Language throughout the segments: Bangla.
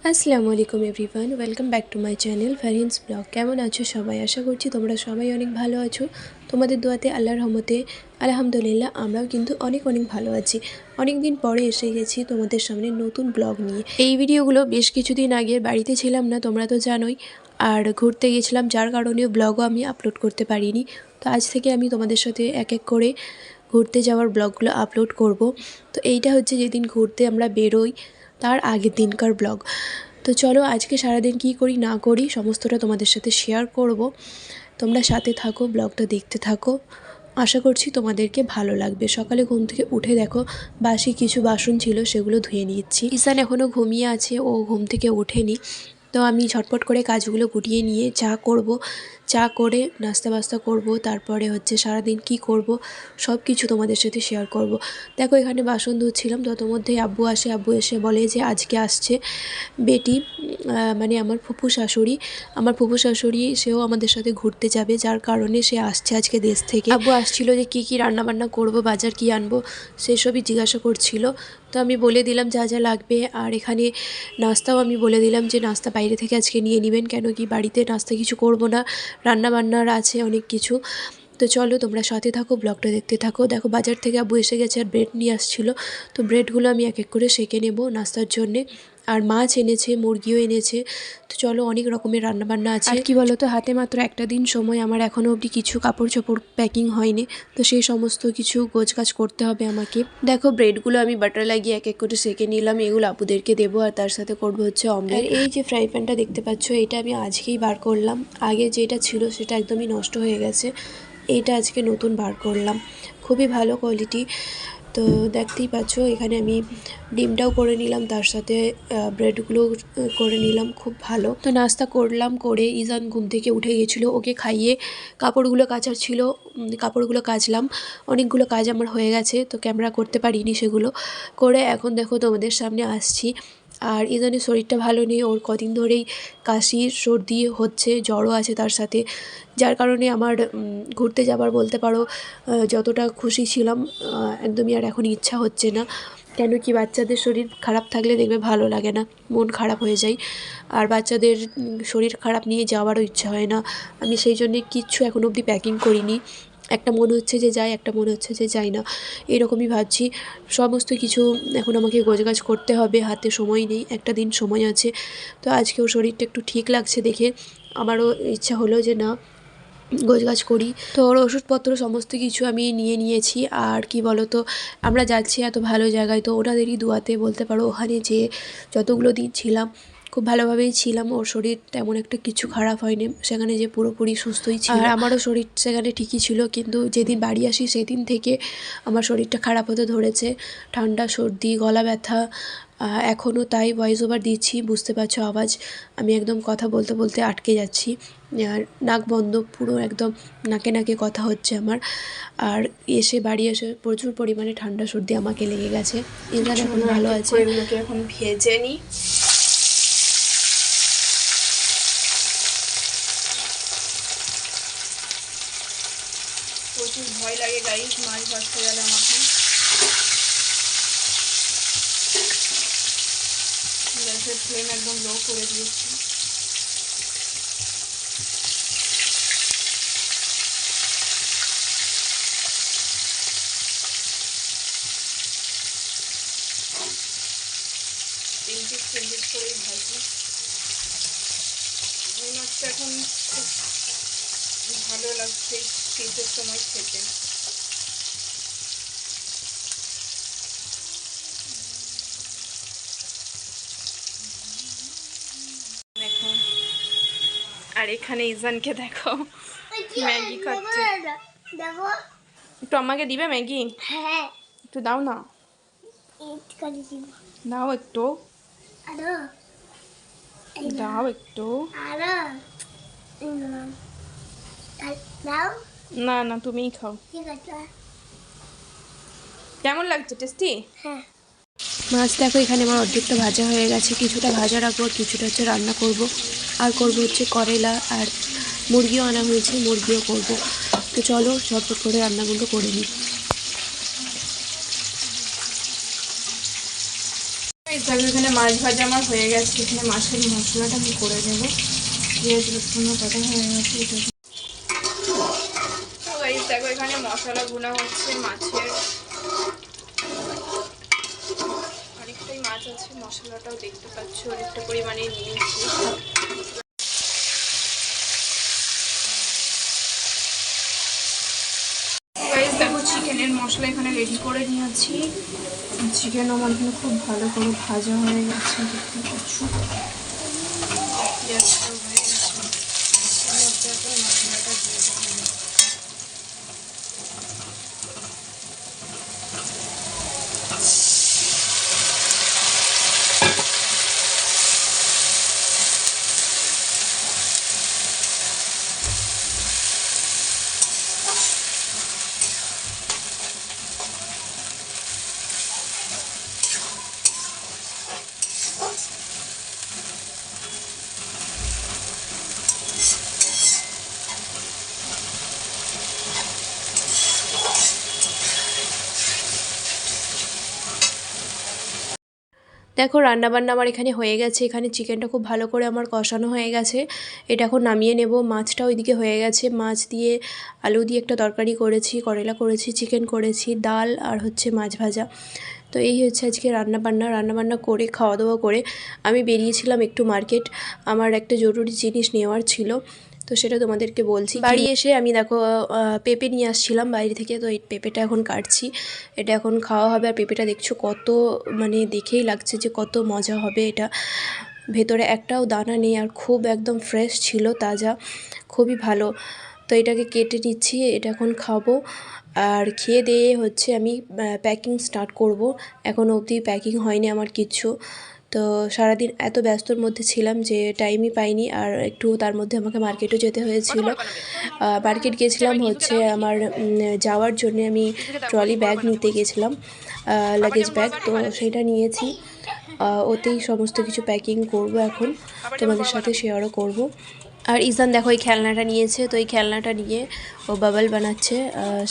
আসসালামু আলাইকুম everyone, welcome back to my channel Farhin's blog. কেমন আছো সবাই? আশা করছি তোমরা সবাই অনেক ভালো আছো। তোমাদের দোয়াতে আল্লাহর রহমতে আলহামদুলিল্লাহ আমরাও কিন্তু অনেক ভালো আছি। অনেক দিন পরে এসে গেছি তোমাদের সামনে নতুন ব্লগ নিয়ে। এই ভিডিওগুলো বেশ কিছুদিন আগে বাড়িতে ছিলাম না, তোমরা তো জানোই, আর ঘুরতে গেছিলাম, যার কারণে ব্লগও আমি আপলোড করতে পারিনি। তো আজ থেকে আমি তোমাদের সাথে এক এক করে ঘুরতে যাওয়ার ব্লগগুলো আপলোড করব। তো এইটা হচ্ছে যেদিন ঘুরতে আমরা বেরোই তার আগের দিনকার ব্লগ। তো চলো আজকে সারাদিন কি করি না করি সমস্তটা তোমাদের সাথে শেয়ার করব। তোমরা সাথে থাকো, ব্লগটা দেখতে থাকো, আশা করছি তোমাদেরকে ভালো লাগবে। সকালে ঘুম থেকে উঠে দেখো বাসি কিছু বাসন ছিল, সেগুলো ধুয়ে নিচ্ছি। ঈশান এখনও ঘুমিয়ে আছে, ও ঘুম থেকে ওঠেনি। তো আমি ঝটপট করে কাজগুলো গুটিয়ে নিয়ে চা করব, চা করে নাস্তা বাস্তা করব, তারপরে হচ্ছে সারাদিন কি করব সব কিছু তোমাদের সাথে শেয়ার করব। দেখো এখানে বাসন ধুচ্ছিলাম, তত মধ্যেই আব্বু আসে। আব্বু এসে বলে যে আজকে আসছে বেটি, মানে আমার ফুফু শাশুড়ি, সেও আমাদের সাথে ঘুরতে যাবে, যার কারণে সে আসছে আজকে দেশ থেকে। আব্বু আসছিল যে কী কী রান্নাবান্না করব, বাজার কি আনবো সেসবই জিজ্ঞাসা করছিল। তো আমি বলে দিলাম যা যা লাগবে, আর এখানে নাস্তাও আমি বলে দিলাম যে নাস্তা বাইরে থেকে আজকে নিয়ে নেবেন, কেন কি বাড়িতে নাস্তা কিছু করব না, রান্নাবান্নার আছে অনেক কিছু। তো চলো তোমরা সাথে থাকো, ব্লগটা দেখতে থাকো। দেখো বাজার থেকে আব্বু এসে গেছে আর ব্রেড নিয়ে আসছিলো। তো ব্রেডগুলো আমি এক এক করে সেঁকে নেব নাস্তার জন্যে। আর মাছ এনেছে, মুরগিও এনেছে। তো চলো অনেক রকমের রান্নাবান্না আছে। আর কি বলো তো, হাতে মাত্র একটা দিন সময়, আমার এখনও অবধি কিছু কাপড় চোপড় প্যাকিং হয়নি। তো সেই সমস্ত কিছু গোছগাছ করতে হবে আমাকে। দেখো ব্রেডগুলো আমি বাটার লাগিয়ে এক এক করে সেঁকে নিলাম, এগুলো আপুদেরকে দেবো, আর তার সাথে করবো হচ্ছে অমলেট। এই যে ফ্রাই প্যানটা দেখতে পাচ্ছ, এটা আমি আজকেই বার করলাম। আগে যেটা ছিল সেটা একদমই নষ্ট হয়ে গেছে, এইটা আজকে নতুন বার করলাম, খুবই ভালো কোয়ালিটি। তো দেখতেই পাচ্ছ এখানে আমি ডিমটাও করে নিলাম, তার সাথে ব্রেডগুলো করে নিলাম, খুব ভালো। তো নাস্তা করলাম, করে ইজান ঘুম থেকে উঠে গেছিলো, ওকে খাইয়ে কাপড়গুলো কাচার ছিল, কাপড়গুলো কাচলাম। অনেকগুলো কাজ আমার হয়ে গেছে, তো ক্যামেরা করতে পারিনি সেগুলো করে। এখন দেখো তোমাদের সামনে আসছি। আর ইজানের শরীরটা ভালো নেই, ওর কদিন ধরেই কাশি সর্দি হচ্ছে, জ্বরও আছে তার সাথে, যার কারণে আমার ঘুরতে যাবার বলতে পারো যতটা খুশি ছিলাম একদমই আর এখন ইচ্ছা হচ্ছে না। কেন কি বাচ্চাদের শরীর খারাপ থাকলে দেখবে ভালো লাগে না, মন খারাপ হয়ে যায়। আর বাচ্চাদের শরীর খারাপ নিয়ে যাওয়ারও ইচ্ছা হয় না। আমি সেই জন্যে কিচ্ছু এখন অবধি প্যাকিং করিনি। একটা মনে হচ্ছে যে যাই, একটা মনে হচ্ছে যে যাই না, এরকমই ভাবছি। সমস্ত কিছু এখন আমাকে গোছগাছ করতে হবে, হাতে সময় নেই, একটা দিন সময় আছে। তো আজকেও শরীরটা একটু ঠিক লাগছে দেখে আমারও ইচ্ছা হলো যে না গোছগাছ করি। তো ওর ওষুধপত্র সমস্ত কিছু আমি নিয়ে নিয়েছি। আর কি বলো তো, আমরা যাচ্ছি এত ভালো জায়গায়, তো ওনাদেরই দুয়াতে বলতে পারো ওখানে যে যতগুলো দিন ছিলাম খুব ভালোভাবেই ছিলাম, ওর শরীর তেমন একটা কিছু খারাপ হয়নি, সেখানে যে পুরোপুরি সুস্থই ছিল। আর আমারও শরীর সেখানে ঠিকই ছিল, কিন্তু যেদিন বাড়ি আসি সেদিন থেকে আমার শরীরটা খারাপ হতে ধরেছে, ঠান্ডা সর্দি গলা ব্যথা। এখনও তাই, ভয়েস ওভার দিচ্ছি, বুঝতে পারছো আওয়াজ, আমি একদম কথা বলতে বলতে আটকে যাচ্ছি, আর নাক বন্ধ পুরো, একদম নাকে নাকে কথা হচ্ছে আমার। আর বাড়ি এসে প্রচুর পরিমাণে ঠান্ডা সর্দি আমাকে লেগে গেছে। ইমরান এখন ভালো আছে। এগুলোকে এখন ভেজে নিই। প্রচুর ভয় লাগে গাইস মাছ ভাজতে গেলে আমাকে। গ্যাসের ফ্লেম একদম লো করে দিয়েছি। তিন পিস করেই ভাজি। এই মাছটা এখন খুব ভালো লাগছে শীতের সময় খেতে। দেখো, আর এখানে ইজানকে দেখো ম্যাগি খাচ্ছে। একটু আমাকে দিবে ম্যাগি? হ্যাঁ একটু দাও না, দাও একটু, দাও একটু। না না তুমিই খাও। কেমন লাগছে? টেস্টি? হ্যাঁ। মাছ দেখো এখানে আমার অর্ধেকটা ভাজা হয়ে গেছে, কিছুটা ভাজা রাখবো, কিছুটা হচ্ছে রান্না করব। আর করব হচ্ছে করেলা, আর মুরগিও আনা হয়েছে, মুরগিও করব। তো চলো ঝটপট করে রান্নাগুলো করে নিই। তবে এখানে মাছ ভাজা আমার হয়ে গেছে। এখানে মাছের মশলাটা আমি করে নেব। পেঁয়াজ রসুন কাটা হয়ে গেছে। এটা তো গাইস দেখো এখানে মশলা গুঁড়া হচ্ছে মাছের। অনেকটাই মাছ আছে, মশলাটাও দেখতে পাচ্ছ অনেকটা পরিমাণে নিয়েছি। গাইস দেখো চিকেনের মশলা এখানে রেডি করে নিয়েছি। চিকেন আমার এখানে খুব ভালো করে ভাজা হয়ে গেছে, দেখতে পাচ্ছ। পেঁয়াজটা হয়ে গেছে, মধ্যে এখন মশলাটা দিয়ে দেবো। দেখো রান্নাবান্না আমার এখানে হয়ে গেছে। এখানে চিকেনটা খুব ভালো করে আমার কষানো হয়ে গেছে। এটা এখন নামিয়ে নেব। মাছটা ওইদিকে হয়ে গেছে। মাছ দিয়ে আলু দিয়ে একটা তরকারি করেছি, করলা করেছি, চিকেন করেছি, ডাল আর হচ্ছে মাছ ভাজা। তো এই হচ্ছে আজকে রান্নাবান্না করে খাওয়া দাওয়া করে আমি বেরিয়েছিলাম একটু মার্কেট। আমার একটা জরুরি জিনিস নেওয়ার ছিল, তো সেটা তোমাদেরকে বলছি। বাড়ি এসে আমি দেখো পেঁপে নিয়ে আসছিলাম বাইরে থেকে। তো এই পেঁপেটা এখন কাটছি, এটা এখন খাওয়া হবে। আর পেঁপেটা দেখছো কত, মানে দেখেই লাগছে যে কত মজা হবে এটা। ভেতরে একটাও দানা নেই আর খুব একদম ফ্রেশ ছিল, তাজা, খুবই ভালো। তো এটাকে কেটে নিচ্ছি, এটা এখন খাবো। আর খেয়ে দিয়ে হচ্ছে আমি প্যাকিং স্টার্ট করব। এখনও অবধি প্যাকিং হয়নি আমার কিচ্ছু। তো সারাদিন এত ব্যস্তর মধ্যে ছিলাম যে টাইমই পাইনি। আর একটু তার মধ্যে আমাকে মার্কেটও যেতে হয়েছিল। মার্কেট গিয়েছিলাম হচ্ছে আমার যাওয়ার জন্য। আমি ট্রলি ব্যাগ নিতে গেছিলাম, লাগেজ ব্যাগ, তো সেটা নিয়েছি। ওতেই সমস্ত কিছু প্যাকিং করব, এখন তোমাদের সাথে শেয়ারও করব। আর ইজান দেখো এই খেলনাটা নিয়েছে, তো এই খেলনাটা নিয়ে ও বাবল বানাচ্ছে,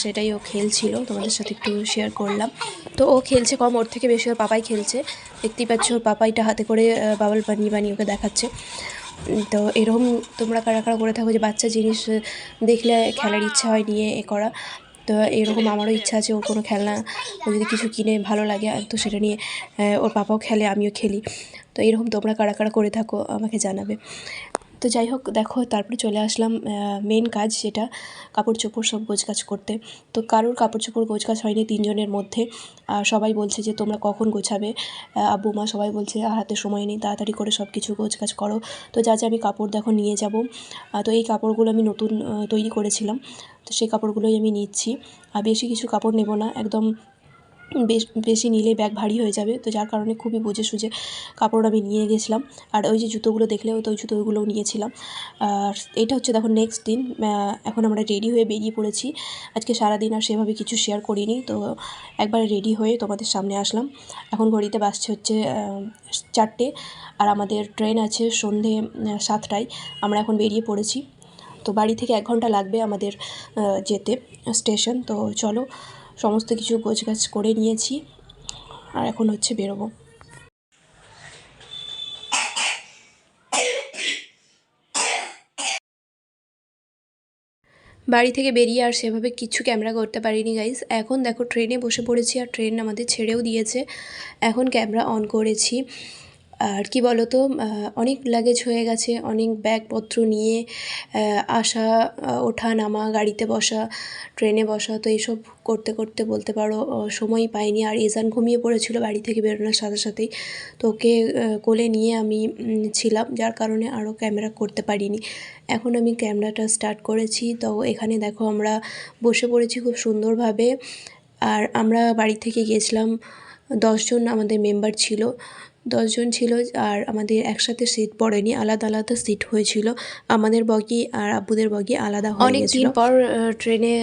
সেটাই ও খেলছিল, তোমাদের সাথে একটু শেয়ার করলাম। তো ও খেলছে কম, ওর থেকে বেশি ওর পাপাই খেলছে। দেখতেই পাচ্ছ ওর পাপাইটা হাতে করে বাবল বানিয়ে বানিয়ে ওকে দেখাচ্ছে। তো এরকম তোমরা কারা কারা করে থাকো যে বাচ্চা জিনিস দেখলে খেলার ইচ্ছা হয় নিয়ে এ করা। তো এরকম আমারও ইচ্ছা আছে, ওর কোনো খেলনা ও যদি কিছু কিনে ভালো লাগে তো সেটা নিয়ে ওর পাপাও খেলে, আমিও খেলি। তো এরকম তোমরা কারা কারা করে থাকো আমাকে জানাবে। তো যাই হোক দেখো, তারপরে চলে আসলাম মেন কাজ, যেটা কাপড় চোপড় সব গোছগাছ করতে। তো কারোর কাপড় চোপড় গোছগাছ হয়নি তিনজনের মধ্যে। সবাই বলছে যে তোমরা কখন গোছাবে, আব্বু মা সবাই বলছে হাতে সময় নেই, তাড়াতাড়ি করে সব কিছু গোছগাছ করো। তো যা যা আমি কাপড় দেখো নিয়ে যাব। তো এই কাপড়গুলো আমি নতুন তৈরি করেছিলাম, তো সেই কাপড়গুলোই আমি নিচ্ছি। আর বেশি কিছু কাপড় নেব না, একদম বেশি নিলে ব্যাগ ভারী হয়ে যাবে। তো যার কারণে খুবই বুঝে সুঝে কাপড় আমি নিয়ে গেছিলাম। আর ওই যে জুতোগুলো দেখলে, তো ওই জুতোগুলোও নিয়েছিলাম। আর এটা হচ্ছে দেখো নেক্সট দিন। এখন আমরা রেডি হয়ে বেরিয়ে পড়েছি। আজকে সারাদিন আর সেভাবে কিছু শেয়ার করিনি, তো একবার রেডি হয়ে তোমাদের সামনে আসলাম। এখন ঘড়িতে বাজছে হচ্ছে 4টে, আর আমাদের ট্রেন আছে সন্ধে 7টায়। আমরা এখন বেরিয়ে পড়েছি। তো বাড়ি থেকে 1 ঘন্টা লাগবে আমাদের যেতে স্টেশন। তো চলো, সমস্ত কিছু গোছগাছ করে নিয়েছি আর এখন হচ্ছে বেরোবো। বাড়ি থেকে বেরিয়ে আর সেভাবে কিছু ক্যামেরা করতে পারিনি গাইস। এখন দেখো ট্রেনে বসে পড়েছি, আর ট্রেন আমাদের ছেড়েও দিয়েছে। এখন ক্যামেরা অন করেছি। আর কি বলো তো, অনেক লাগেজ হয়ে গেছে, অনেক ব্যাগপত্র নিয়ে আসা, ওঠা নামা, গাড়িতে বসা, ট্রেনে বসা। তো এইসব করতে করতে বলতে পারো সময়ই পাইনি। আর ইজান ঘুমিয়ে পড়েছিল বাড়ি থেকে বেরোনোর সাথে সাথেই। তো ওকে কোলে নিয়ে আমি ছিলাম, যার কারণে আরও ক্যামেরা করতে পারিনি। এখন আমি ক্যামেরাটা স্টার্ট করেছি। তো এখানে দেখো আমরা বসে পড়েছি খুব সুন্দরভাবে। আর আমরা বাড়ি থেকে গিয়েছিলাম 10 জন আমাদের মেম্বার ছিল, 10 জন ছিল। আর আমাদের একসাথে সিট পড়েনি, আলাদা আলাদা সিট হয়েছিল। আমাদের বগি আর আব্বুদের বগি আলাদা হয়ে গেছিল। অনেক দিন পর ট্রেনে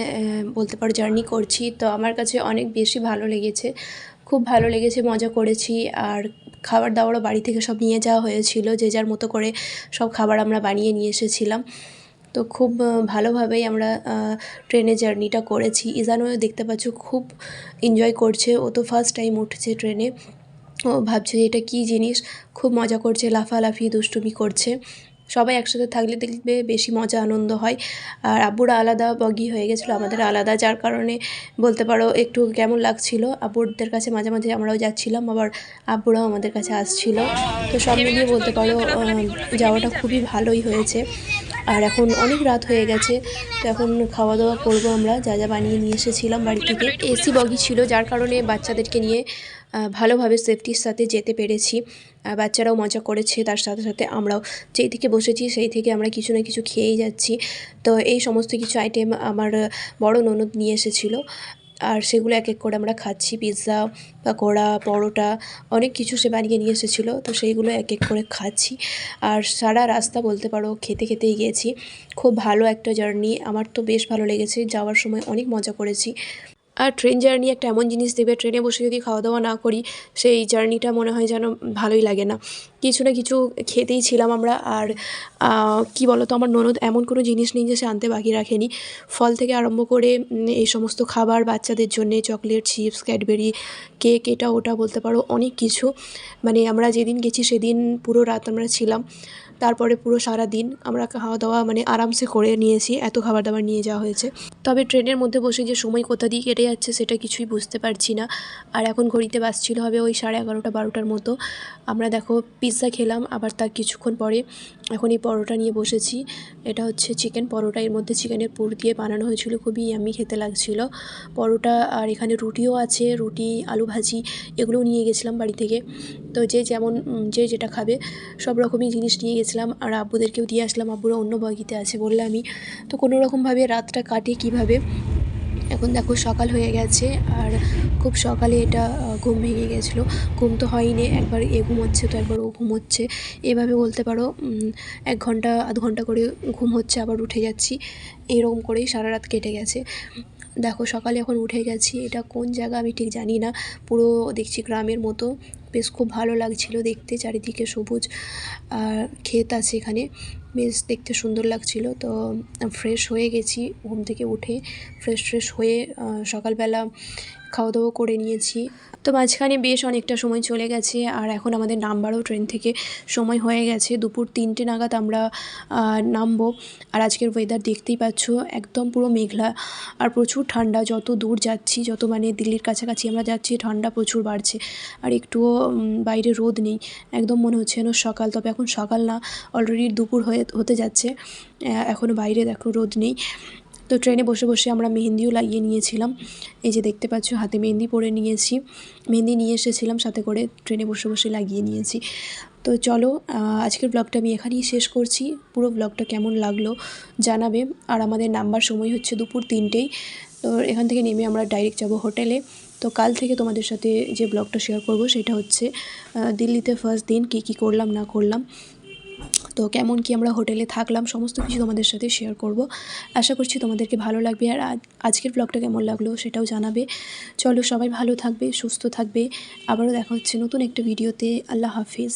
বলতে পারো জার্নি করছি, তো আমার কাছে অনেক বেশি ভালো লেগেছে, খুব ভালো লেগেছে, মজা করেছি। আর খাবার দাবারও বাড়ি থেকে সব নিয়ে যাওয়া হয়েছিল, যে যার মতো করে সব খাবার আমরা বানিয়ে নিয়ে এসেছিলাম। তো খুব ভালোভাবেই আমরা ট্রেনে জার্নিটা করেছি। ইজানও দেখতে পাচ্ছ খুব এনজয় করছে, ও তো ফার্স্ট টাইম উঠছে ট্রেনে। ও ভাবছে যে এটা কী জিনিস, খুব মজা করছে, লাফালাফি দুষ্টুমি করছে। সবাই একসাথে থাকলে দেখবে বেশি মজা আনন্দ হয়। আর আব্বুরা আলাদা বগি হয়ে গেছিলো, আমাদের আলাদা, যার কারণে বলতে পারো একটু কেমন লাগছিল। আব্বুদের কাছে মাঝে মাঝে আমরাও যাচ্ছিলাম, আবার আব্বুরাও আমাদের কাছে আসছিল। তো সব মিলিয়ে বলতে পারো যাওয়াটা খুবই ভালোই হয়েছে। আর এখন অনেক রাত হয়ে গেছে, তো এখন খাওয়া দাওয়া করবো আমরা, যা যা বানিয়ে নিয়ে এসেছিলাম বাড়ি থেকে। এসি বগি ছিল, যার কারণে বাচ্চাদেরকে নিয়ে ভালোভাবে সেফটির সাথে যেতে পেরেছি। বাচ্চারাও মজা করেছে, তার সাথে সাথে আমরাও যেই থেকে বসেছি সেই থেকে আমরা কিছু না কিছু খেয়েই যাচ্ছি। তো এই সমস্ত কিছু আইটেম আমার বড় ননদ নিয়ে এসেছিলো, আর সেগুলো এক এক করে আমরা খাচ্ছি। পিৎজা, পকোড়া, পরোটা, অনেক কিছু সে বানিয়ে নিয়ে এসেছিলো, তো সেইগুলো এক এক করে খাচ্ছি। আর সারা রাস্তা বলতে পারো খেতে খেতেই গিয়েছি। খুব ভালো একটা জার্নি, আমার তো বেশ ভালো লেগেছে, যাওয়ার সময় অনেক মজা করেছি। আর ট্রেন জার্নি একটা এমন জিনিস, দেবে ট্রেনে বসে যদি খাওয়া দাওয়া না করি, সেই জার্নিটা মনে হয় যেন ভালোই লাগে না। কিছু না কিছু খেতেই ছিলাম আমরা। আর কি বলো তো, আমার ননদ এমন কোনো জিনিস নেই যে সে আনতে বাকি রাখেনি। ফল থেকে আরম্ভ করে এই সমস্ত খাবার বাচ্চাদের জন্যে, চকলেট, চিপস, ক্যাডবেরি, কেক, এটা ওটা বলতে পারো অনেক কিছু। মানে আমরা যেদিন গেছি সেদিন পুরো রাত আমরা ছিলাম, তারপরে পুরো সারা দিন আমরা খাওয়া দাওয়া মানে আরামসে করে নিয়েছি, এত খাবার দাবার নিয়ে যাওয়া হয়েছে। তবে ট্রেনের মধ্যে বসে যে সময় কোথা দিয়ে কেটে যাচ্ছে সেটা কিছুই বুঝতে পারছি না। আর এখন ঘড়িতে বাজছিল হবে ওই 11:30 12টার মতো। আমরা দেখো পিৎজা খেলাম, আবার তার কিছুক্ষণ পরে এখন এই পরোটা নিয়ে বসেছি। এটা হচ্ছে চিকেন পরোটা, এর মধ্যে চিকেনের পুর দিয়ে বানানো হয়েছিল, খুবই ইয়াম্মি খেতে লাগছিল পরোটা। আর এখানে রুটিও আছে, রুটি, আলু ভাজি, এগুলোও নিয়ে গেছিলাম বাড়ি থেকে। তো যে যেমন যে যেটা খাবে সব রকমই জিনিস নিয়ে গেছিলাম। আর আব্বুদেরকেও দিয়ে আসলাম, আব্বুরা অন্য বগিতে আছে বললে আমি তো কোনো রকমভাবে রাতটা কাটে কীভাবে। এখন দেখো সকাল হয়ে গেছে, আর খুব সকালে এটা ঘুম ভেঙে গেছিলো। ঘুম তো হয়নি, একবার এ ঘুমোচ্ছে তো একবার ও ঘুমোচ্ছে, এভাবে বলতে পারো 1 ঘন্টা আধ ঘন্টা করে ঘুম হচ্ছে, আবার উঠে যাচ্ছি, এরকম করেই সারা রাত কেটে গেছে। দেখো সকালে এখন উঠে গেছি, এটা কোন জায়গা আমি ঠিক জানি না, পুরো দেখছি গ্রামের মতো, বেশ খুব ভালো লাগছিল দেখতে, চারিদিকে সবুজ আর ক্ষেত আছে এখানে, বেশ দেখতে সুন্দর লাগছিল। তো ফ্রেশ হয়ে গেছি, ঘুম থেকে উঠে ফ্রেশ হয়ে সকালবেলা খাওয়া দাওয়া করে নিয়েছি। তো মাঝখানে বেশ অনেকটা সময় চলে গেছে, আর এখন আমাদের নামবারও ট্রেন থেকে সময় হয়ে গেছে, দুপুর 3টে নাগাদ আমরা নামবো। আর আজকের ওয়েদার দেখতেই পাচ্ছ, একদম পুরো মেঘলা আর প্রচুর ঠান্ডা। যত দূর যাচ্ছি, যত মানে দিল্লির কাছাকাছি আমরা যাচ্ছি, ঠান্ডা প্রচুর বাড়ছে। আর একটুও বাইরে রোদ নেই, একদম মনে হচ্ছে যেন সকাল, তবে এখন সকাল না, অলরেডি দুপুর হতে যাচ্ছে, এখনও বাইরে দেখো রোদ নেই। তো ট্রেনে বসে বসে আমরা মেহেন্দিও লাগিয়ে নিয়েছিলাম, এই যে দেখতে পাচ্ছ হাতে মেহেন্দি পরে নিয়েছি, মেহেন্দি নিয়ে এসেছিলাম সাথে করে, ট্রেনে বসে বসে লাগিয়ে নিয়েছি। তো চলো আজকের ব্লগটা আমি এখানেই শেষ করছি। পুরো ব্লগটা কেমন লাগলো জানাবে। আর আমাদের নামবার সময় হচ্ছে দুপুর 3টেই। তো এখান থেকে নেমে আমরা ডাইরেক্ট যাব হোটেলে। তো কাল থেকে তোমাদের সাথে যে ব্লগটা শেয়ার করব সেটা হচ্ছে দিল্লিতে ফার্স্ট দিন কী করলাম না করলাম, তো কেমন কি আমরা হোটেলে থাকলাম, সমস্ত কিছু তোমাদের সাথে শেয়ার করব। আশা করছি তোমাদেরকে ভালো লাগবে। আর আজকের ব্লগটা কেমন লাগলো সেটাও জানাবে। চলো সবাই ভালো থাকবে, সুস্থ থাকবে, আবারও দেখা হচ্ছে নতুন একটা ভিডিওতে। আল্লাহ হাফিজ।